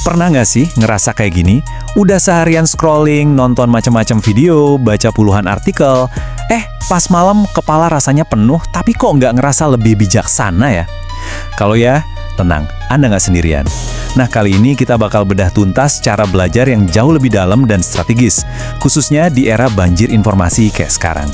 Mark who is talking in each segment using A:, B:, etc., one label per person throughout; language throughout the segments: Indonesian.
A: Pernah nggak sih ngerasa kayak gini? Udah seharian scrolling, nonton macam-macam video, baca puluhan artikel, pas malam kepala rasanya penuh, tapi kok nggak ngerasa lebih bijaksana ya? Kalau ya, tenang, Anda nggak sendirian. Nah, kali ini kita bakal bedah tuntas cara belajar yang jauh lebih dalam dan strategis, khususnya di era banjir informasi kayak sekarang.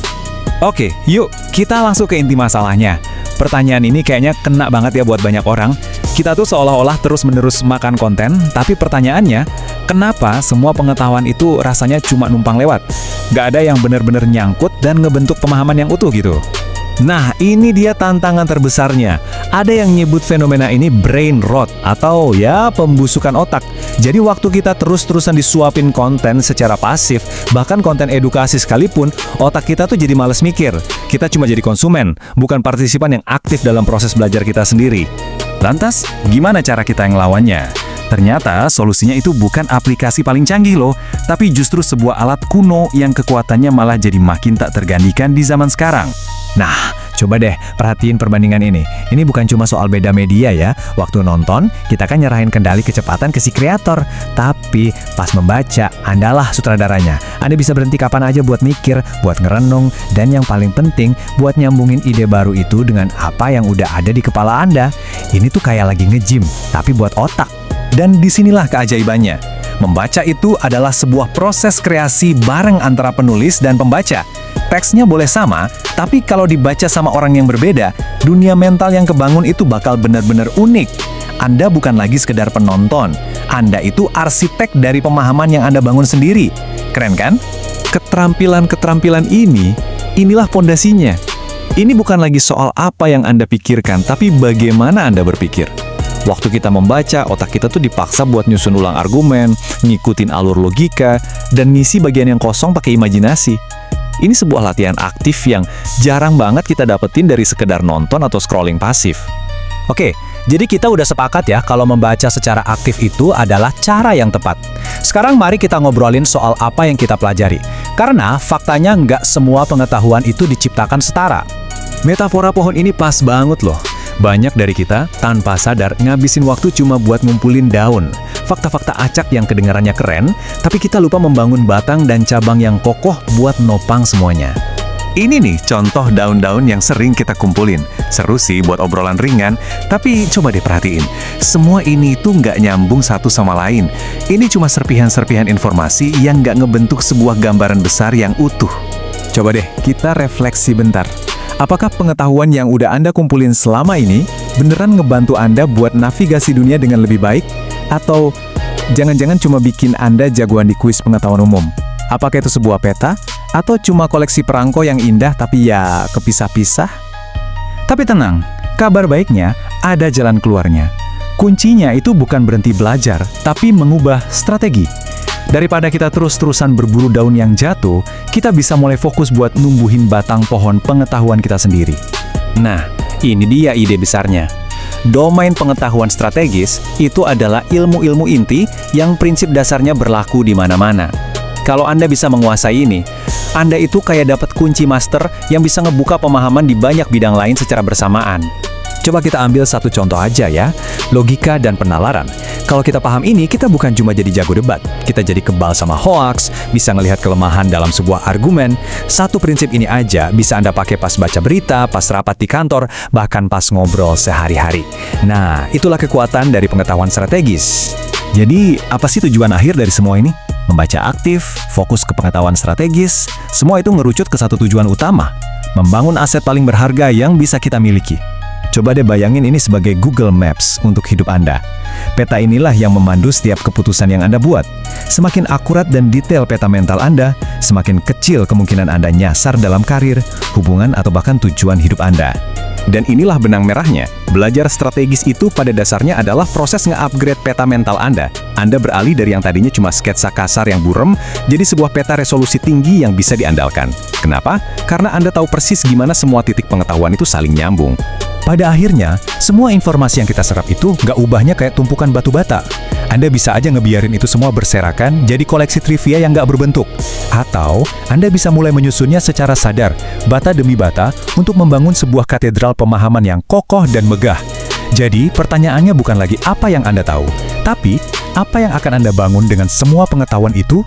A: Oke, yuk kita langsung ke inti masalahnya. Pertanyaan ini kayaknya kena banget ya buat banyak orang. Kita tuh seolah-olah terus-menerus makan konten, tapi pertanyaannya, kenapa semua pengetahuan itu rasanya cuma numpang lewat? Nggak ada yang benar-benar nyangkut dan ngebentuk pemahaman yang utuh gitu. Nah, ini dia tantangan terbesarnya. Ada yang nyebut fenomena ini brain rot atau ya pembusukan otak. Jadi waktu kita terus-terusan disuapin konten secara pasif, bahkan konten edukasi sekalipun, otak kita tuh jadi males mikir. Kita cuma jadi konsumen, bukan partisipan yang aktif dalam proses belajar kita sendiri. Lantas, gimana cara kita yang ngelawannya? Ternyata solusinya itu bukan aplikasi paling canggih loh, tapi justru sebuah alat kuno yang kekuatannya malah jadi makin tak tergantikan di zaman sekarang. Nah, coba deh perhatiin perbandingan ini. Ini bukan cuma soal beda media ya. Waktu nonton, kita kan nyerahin kendali kecepatan ke si kreator. Tapi pas membaca, Andalah sutradaranya. Anda bisa berhenti kapan aja buat mikir, buat ngerenung, dan yang paling penting, buat nyambungin ide baru itu dengan apa yang udah ada di kepala Anda. Ini tuh kayak lagi nge-gym, tapi buat otak. Dan disinilah keajaibannya. Membaca itu adalah sebuah proses kreasi bareng antara penulis dan pembaca. Teksnya boleh sama, tapi kalau dibaca sama orang yang berbeda, dunia mental yang kebangun itu bakal benar-benar unik. Anda bukan lagi sekedar penonton, Anda itu arsitek dari pemahaman yang Anda bangun sendiri. Keren kan? Keterampilan-keterampilan inilah fondasinya. Ini bukan lagi soal apa yang Anda pikirkan, tapi bagaimana Anda berpikir. Waktu kita membaca, otak kita tuh dipaksa buat nyusun ulang argumen, ngikutin alur logika, dan ngisi bagian yang kosong pakai imajinasi. Ini sebuah latihan aktif yang jarang banget kita dapetin dari sekedar nonton atau scrolling pasif. Oke, jadi kita udah sepakat ya kalau membaca secara aktif itu adalah cara yang tepat. Sekarang mari kita ngobrolin soal apa yang kita pelajari. Karena faktanya nggak semua pengetahuan itu diciptakan setara. Metafora pohon ini pas banget loh. Banyak dari kita tanpa sadar ngabisin waktu cuma buat ngumpulin daun. Fakta-fakta acak yang kedengarannya keren, tapi kita lupa membangun batang dan cabang yang kokoh buat nopang semuanya. Ini nih contoh daun-daun yang sering kita kumpulin. Seru sih buat obrolan ringan, tapi coba deh perhatiin. Semua ini tuh nggak nyambung satu sama lain. Ini cuma serpihan-serpihan informasi yang nggak ngebentuk sebuah gambaran besar yang utuh. Coba deh kita refleksi bentar. Apakah pengetahuan yang udah Anda kumpulin selama ini beneran ngebantu Anda buat navigasi dunia dengan lebih baik? Atau jangan-jangan cuma bikin Anda jagoan di kuis pengetahuan umum? Apakah itu sebuah peta? Atau cuma koleksi perangko yang indah tapi ya kepisah-pisah? Tapi tenang, kabar baiknya ada jalan keluarnya. Kuncinya itu bukan berhenti belajar, tapi mengubah strategi. Daripada kita terus-terusan berburu daun yang jatuh, kita bisa mulai fokus buat numbuhin batang pohon pengetahuan kita sendiri. Nah, ini dia ide besarnya. Domain pengetahuan strategis itu adalah ilmu-ilmu inti yang prinsip dasarnya berlaku di mana-mana. Kalau Anda bisa menguasai ini, Anda itu kayak dapat kunci master yang bisa ngebuka pemahaman di banyak bidang lain secara bersamaan. Coba kita ambil satu contoh aja ya, logika dan penalaran. Kalau kita paham ini, kita bukan cuma jadi jago debat. Kita jadi kebal sama hoaks, bisa ngelihat kelemahan dalam sebuah argumen. Satu prinsip ini aja bisa Anda pakai pas baca berita, pas rapat di kantor, bahkan pas ngobrol sehari-hari. Nah, itulah kekuatan dari pengetahuan strategis. Jadi, apa sih tujuan akhir dari semua ini? Membaca aktif, fokus ke pengetahuan strategis, semua itu ngerucut ke satu tujuan utama. Membangun aset paling berharga yang bisa kita miliki. Coba deh bayangin ini sebagai Google Maps untuk hidup Anda. Peta inilah yang memandu setiap keputusan yang Anda buat. Semakin akurat dan detail peta mental Anda, semakin kecil kemungkinan Anda nyasar dalam karir, hubungan, atau bahkan tujuan hidup Anda. Dan inilah benang merahnya. Belajar strategis itu pada dasarnya adalah proses nge-upgrade peta mental Anda. Anda beralih dari yang tadinya cuma sketsa kasar yang buram, jadi sebuah peta resolusi tinggi yang bisa diandalkan. Kenapa? Karena Anda tahu persis gimana semua titik pengetahuan itu saling nyambung. Pada akhirnya, semua informasi yang kita serap itu nggak ubahnya kayak tumpukan batu bata. Anda bisa aja ngebiarin itu semua berserakan jadi koleksi trivia yang nggak berbentuk. Atau, Anda bisa mulai menyusunnya secara sadar, bata demi bata, untuk membangun sebuah katedral pemahaman yang kokoh dan megah. Jadi, pertanyaannya bukan lagi apa yang Anda tahu, tapi Apa yang akan Anda bangun dengan semua pengetahuan itu?